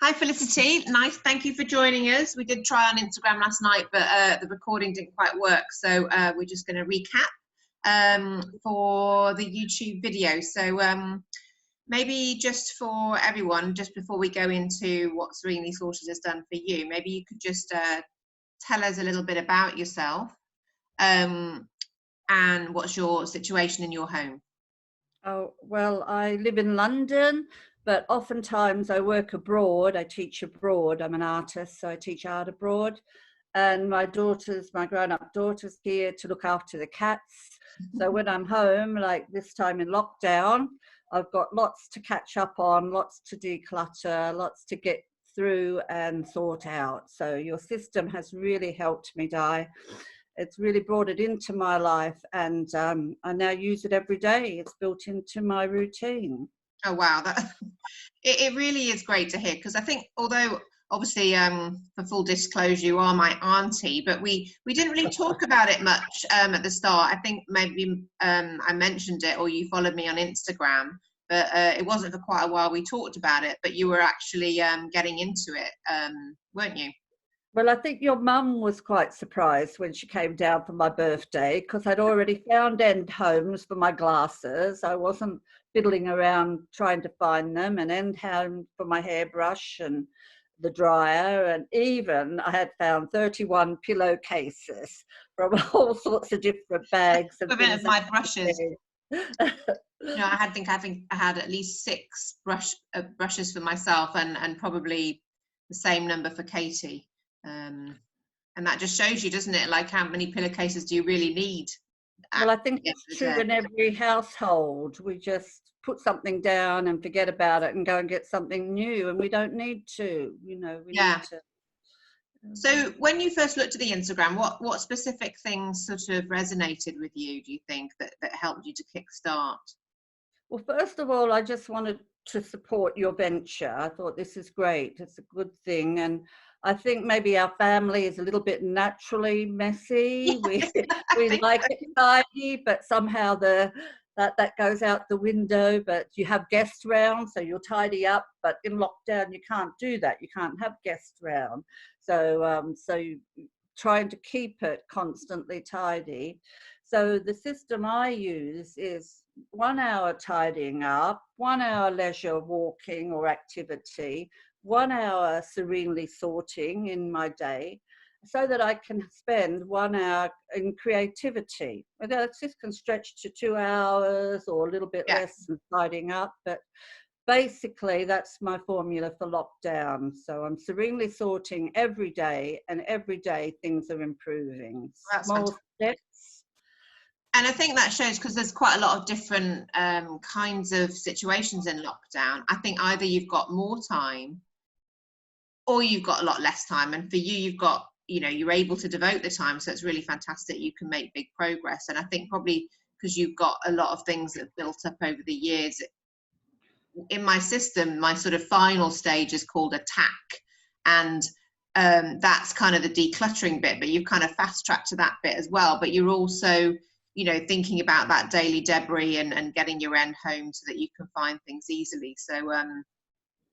Hi Felicity, nice, thank you for joining us. We did try on Instagram last night, but the recording didn't quite work, so we're just going to recap for the YouTube video. So maybe just for everyone, just before we go into what Serenely Sorted has done for you, maybe you could just tell us a little bit about yourself and what's your situation in your home. Oh, well, I live in London, but oftentimes I work abroad. I teach abroad. I'm an artist, so I teach art abroad. And my grown-up daughter's here to look after the cats. So when I'm home, like this time in lockdown, I've got lots to catch up on, lots to declutter, lots to get through and sort out. So your system has really helped me, Di. It's really brought it into my life, and I now use it every day. It's built into my routine. Oh wow, it really is great to hear, because I think, although obviously for full disclosure you are my auntie, but we didn't really talk about it much at the start. I think maybe I mentioned it, or you followed me on Instagram, but it wasn't for quite a while we talked about it, but you were actually getting into it, weren't you? Well, I think your mum was quite surprised when she came down for my birthday, because I'd already found end homes for my glasses. I wasn't fiddling around trying to find them, and end home for my hairbrush and the dryer, and even I had found 31 pillowcases from all sorts of different bags and A bit things. of my brushes. You know, I think I had at least 6 brushes for myself, and probably the same number for Katie. And that just shows you, doesn't it, like how many pillowcases do you really need? Well, I think it's true in every household. We just put something down and forget about it and go and get something new, and we don't need to, you know, we need to. So when you first looked at the Instagram, what specific things sort of resonated with you, do you think, that helped you to kickstart? Well, first of all, I just wanted to support your venture. I thought this is great. It's a good thing. And I think maybe our family is a little bit naturally messy. Yes, we like it tidy, but somehow that goes out the window. But you have guests round, so you'll tidy up. But in lockdown, you can't do that. You can't have guests round. So you trying to keep it constantly tidy. So the system I use is 1 hour tidying up, 1 hour leisure walking or activity, 1 hour serenely sorting in my day, so that I can spend 1 hour in creativity. This can stretch to 2 hours or a little bit less than tidying up, but basically that's my formula for lockdown. So I'm serenely sorting every day, and every day things are improving. Small steps. And I think that shows, because there's quite a lot of different kinds of situations in lockdown. I think either you've got more time or you've got a lot less time. And for you, you've got, you know, you're able to devote the time. So it's really fantastic. You can make big progress. And I think probably because you've got a lot of things that have built up over the years. In my system, my sort of final stage is called attack. And that's kind of the decluttering bit, but you've kind of fast tracked to that bit as well. But you're also, you know, thinking about that daily debris and getting your end home so that you can find things easily. So,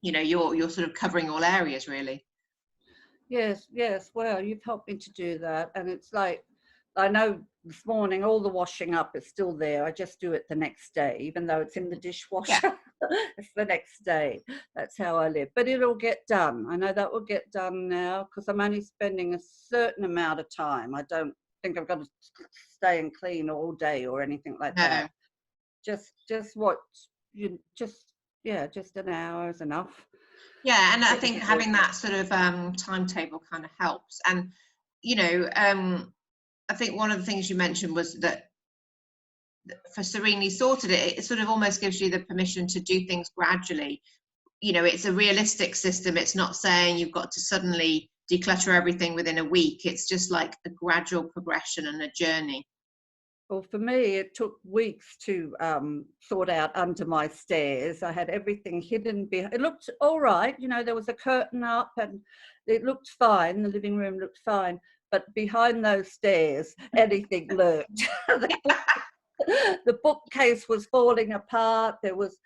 you know, you're sort of covering all areas, really. Yes. Well, you've helped me to do that. And it's like, I know this morning all the washing up is still there. I just do it the next day, even though it's in the dishwasher. Yeah. It's the next day. That's how I live. But it'll get done. I know that will get done now, because I'm only spending a certain amount of time. I don't think I've got to stay and clean all day or anything like that. Just what you just an hour is enough. Yeah, and I think having that sort of timetable kind of helps. And you know, I think one of the things you mentioned was that for Serenely Sorted, it sort of almost gives you the permission to do things gradually. You know, it's a realistic system. It's not saying you've got to suddenly declutter everything within a week. It's just like a gradual progression and a journey. Well, for me, it took weeks to sort out under my stairs. I had everything hidden behind. It looked all right. You know, there was a curtain up and it looked fine. The living room looked fine. But behind those stairs, anything lurked. The bookcase was falling apart. There was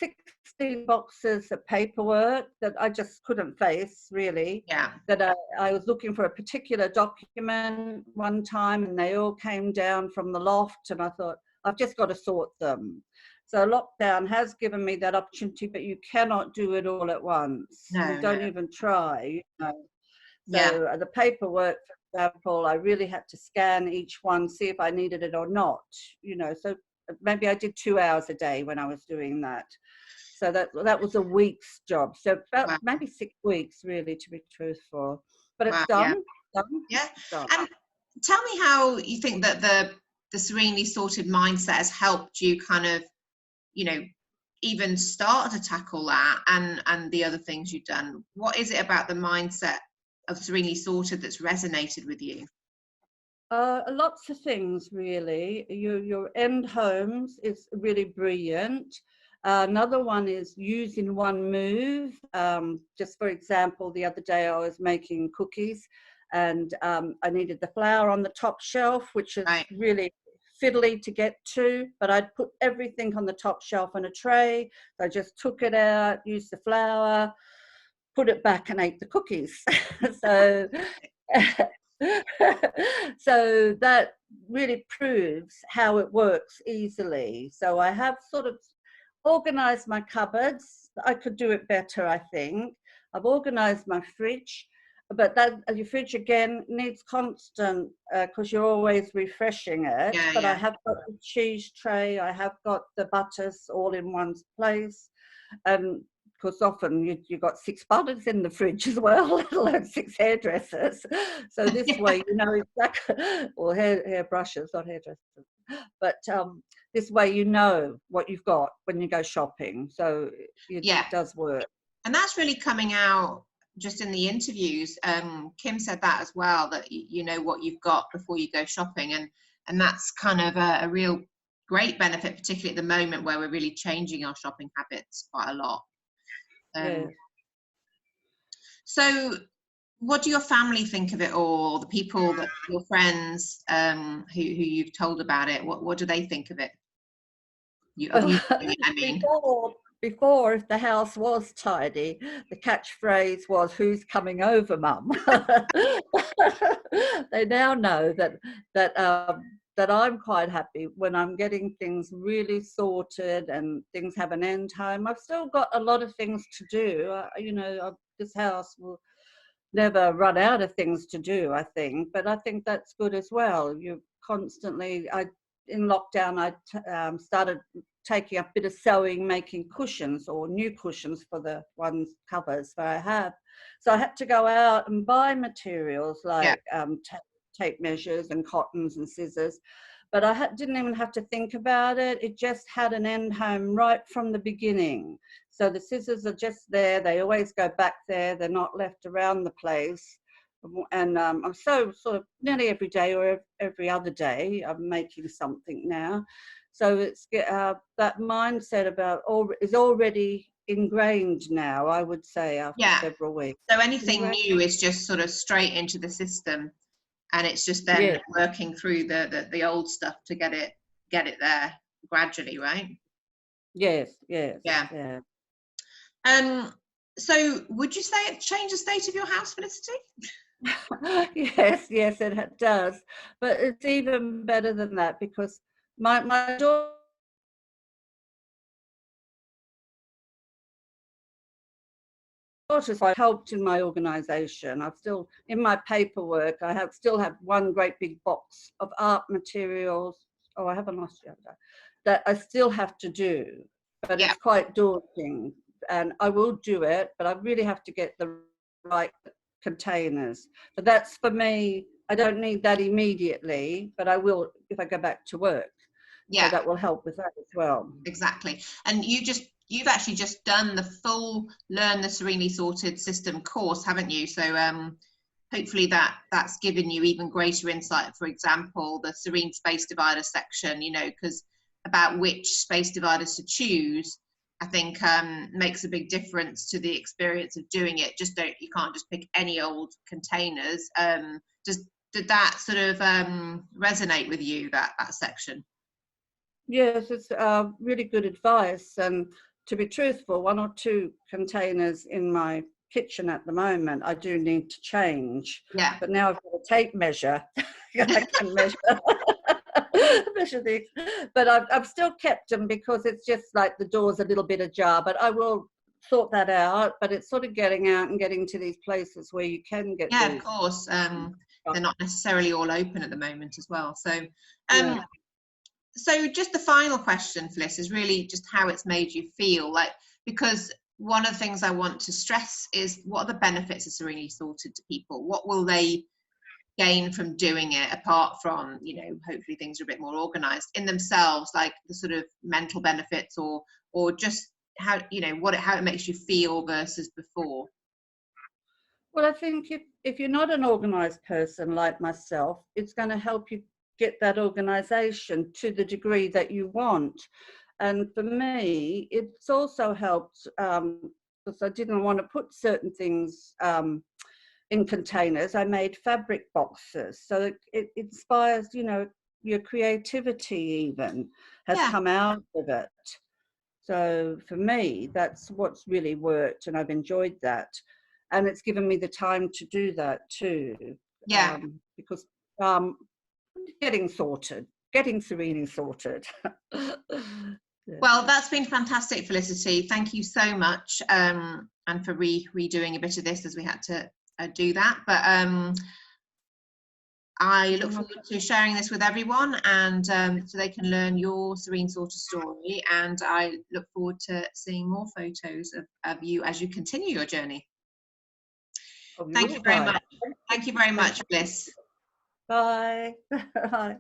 6 16 boxes of paperwork that I just couldn't face, really. Yeah. That I was looking for a particular document one time, and they all came down from the loft, and I thought, I've just got to sort them. So lockdown has given me that opportunity, but you cannot do it all at once. No, Don't no. even try, you know. Yeah. So the paperwork, for example, I really had to scan each one, see if I needed it or not, you know. So maybe I did 2 hours a day when I was doing that. So that was a week's job. So about Wow. maybe 6 weeks, really, to be truthful. But Wow. it's Yeah. done. Yeah. Done. And tell me how you think that the Serenely Sorted mindset has helped you kind of, you know, even start to tackle that and the other things you've done. What is it about the mindset of Serenely Sorted that's resonated with you? Lots of things, really. Your end homes is really brilliant. Another one is using one move. Just for example, the other day I was making cookies, and I needed the flour on the top shelf, which is Right. really fiddly to get to, but I'd put everything on the top shelf on a tray. So I just took it out, used the flour, put it back, and ate the cookies. So so that really proves how it works easily. So I have sort of organized my cupboards. I could do it better, I think. I've organized my fridge, but that your fridge again needs constant, because you're always refreshing it. Yeah, But I yeah. have got the cheese tray, I have got the butters all in one place. Because often you've got 6 butters in the fridge as well, let alone 6 hairdressers. So this way, you know exactly, or hair brushes, not hairdressers. But this way, you know what you've got when you go shopping. So it Yeah. does work. And that's really coming out just in the interviews. Kim said that as well, that you know what you've got before you go shopping, and that's kind of a real great benefit, particularly at the moment where we're really changing our shopping habits quite a lot. Yeah. So what do your family think of it all? The people that your friends who you've told about it, what do they think of it? Of you doing it, I mean. Before, if the house was tidy, the catchphrase was, "Who's coming over, Mum?" They now know that I'm quite happy when I'm getting things really sorted and things have an end time. I've still got a lot of things to do. You know, this house will never run out of things to do, I think, but I think that's good as well. You constantly, in lockdown, I started taking up a bit of sewing, making cushions or new cushions for the ones covers that I have. So I had to go out and buy materials Yeah. like tape measures and cottons and scissors. But I didn't even have to think about it. It just had an end home right from the beginning. So the scissors are just there. They always go back there. They're not left around the place. And I'm so sort of nearly every day or every other day I'm making something now. So it's that mindset about is already ingrained now, I would say, after Yeah. several weeks. So anything new is just sort of straight into the system, and it's just then working through the old stuff to get it there gradually, right? Yes. Yeah. So would you say it changed the state of your house, Felicity? Yes, it does. But it's even better than that, because my daughter's helped in my organisation. I've still, in my paperwork, still have one great big box of art materials. Oh, I haven't lost you. That I still have to do, but Yeah. it's quite daunting. And I will do it, but I really have to get the right containers. But that's for me. I don't need that immediately, but I will if I go back to work. Yeah. So that will help with that as well. Exactly. And you've actually just done the full Learn the Serenely Sorted system course, haven't you? So hopefully that's given you even greater insight. For example, the Serene space divider section, you know, because about which space dividers to choose, I think makes a big difference to the experience of doing it. You can't just pick any old containers. Did that sort of resonate with you, that section? Yes, it's really good advice. And to be truthful, 1 or 2 containers in my kitchen at the moment I do need to change. Yeah. But now I've got a tape measure. I can measure measure these. But I've still kept them because it's just like the door's a little bit ajar. But I will sort that out. But it's sort of getting out and getting to these places where you can get Yeah, these. of course. They're not necessarily all open at the moment as well. So, Yeah. so just the final question, Felice, is really just how it's made you feel. Like, because one of the things I want to stress is, what are the benefits of Serenely Sorted to people? What will they gain from doing it, apart from, you know, hopefully things are a bit more organized in themselves, like the sort of mental benefits, or just how, you know, how it makes you feel versus before? Well, I think if you're not an organized person like myself, it's going to help you get that organization to the degree that you want. And for me, it's also helped because I didn't want to put certain things in containers. I made fabric boxes. So it inspires, you know, your creativity even has Yeah. come out of it. So for me, that's what's really worked, and I've enjoyed that. And it's given me the time to do that too. Yeah. Because getting Serenely sorted. Yeah. Well, that's been fantastic, Felicity. Thank you so much, and for redoing a bit of this, as we had to do that. But I look forward to sharing this with everyone, and so they can learn your Serene Sorter story. And I look forward to seeing more photos of you as you continue your journey. Thank you very much. Thank you very much, Bliss. Bye. Bye.